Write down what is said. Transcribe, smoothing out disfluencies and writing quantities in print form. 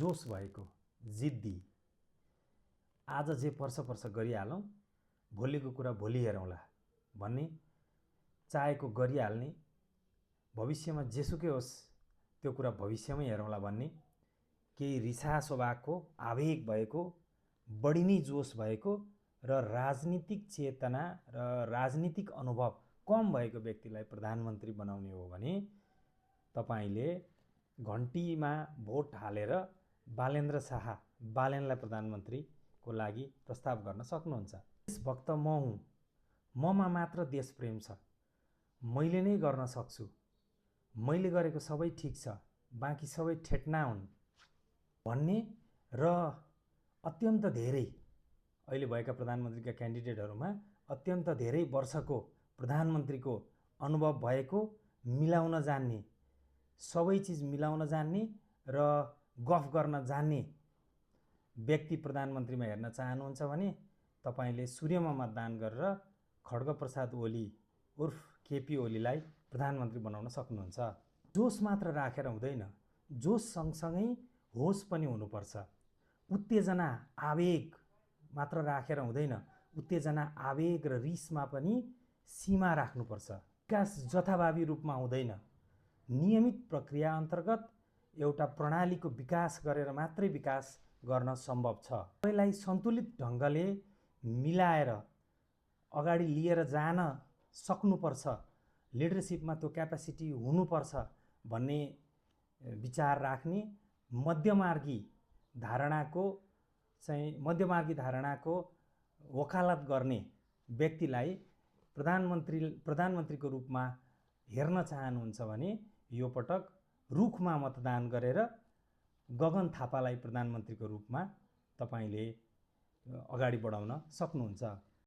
जोस भएको, जिद्दी, आज जे पर्छ गरिहालौँ, भोलिको कुरा भोलि हेरौँला भन्ने, चाहेको गरिहाल्ने, भविष्यमा जेसुकै होस् त्यो कुरा भविष्यमै हेरौँला भन्ने, केही रिसा स्वभावको, आवेग भएको, बढी नै जोस भएको र राजनीतिक चेतना र राजनीतिक अनुभव कम भएको व्यक्तिलाई प्रधानमन्त्री बनाउने हो भने तपाईले घन्टीमा भोट हालेर बालेन्द्र शाह बालेनलाई प्रधानमन्त्रीको लागि प्रस्ताव गर्न सक्नुहुन्छ। देशभक्त म हुँ, ममा मात्र देशप्रेम छ, मैले नै गर्न सक्छु, मैले गरेको सबै ठिक छ, बाँकी सबै ठेट्ना हुन् भन्ने र अत्यन्त धेरै अहिले भएका प्रधानमन्त्रीका क्यान्डिडेटहरूमा अत्यन्त धेरै वर्षको प्रधानमन्त्रीको अनुभव भएको, मिलाउन जान्ने, सबै चिज मिलाउन जान्ने र गफ गर्न जान्ने व्यक्ति प्रधानमन्त्रीमा हेर्न चाहनुहुन्छ भने तपाईले सूर्यमा मतदान गरेर खड्गप्रसाद ओली उर्फ केपी ओलीलाई प्रधानमन्त्री बनाउन सक्नुहुन्छ। जोस मात्र राखेर हुँदैन, जोस सँगसँगै होस पनि हुनुपर्छ। उत्तेजना आवेग मात्र राखेर हुँदैन, उत्तेजना आवेग र रिसमा पनि सीमा राख्नुपर्छ। विकास जथाभावी रूपमा हुँदैन, नियमित प्रक्रिया अन्तर्गत एउटा प्रणालीको विकास गरेर मात्रै विकास गर्न सम्भव छ। सबैलाई सन्तुलित ढङ्गले मिलाएर अगाडि लिएर जान सक्नुपर्छ, लिडरसिपमा त्यो क्यापासिटी हुनुपर्छ भन्ने विचार राख्ने, मध्यमार्गी धारणाको वकालत गर्ने व्यक्तिलाई प्रधानमन्त्रीको रूपमा हेर्न चाहनुहुन्छ भने यो पटक रुखमा मतदान गरेर गगन थापालाई प्रधानमन्त्रीको रूपमा तपाईले अगाडि बढाउन सक्नुहुन्छ।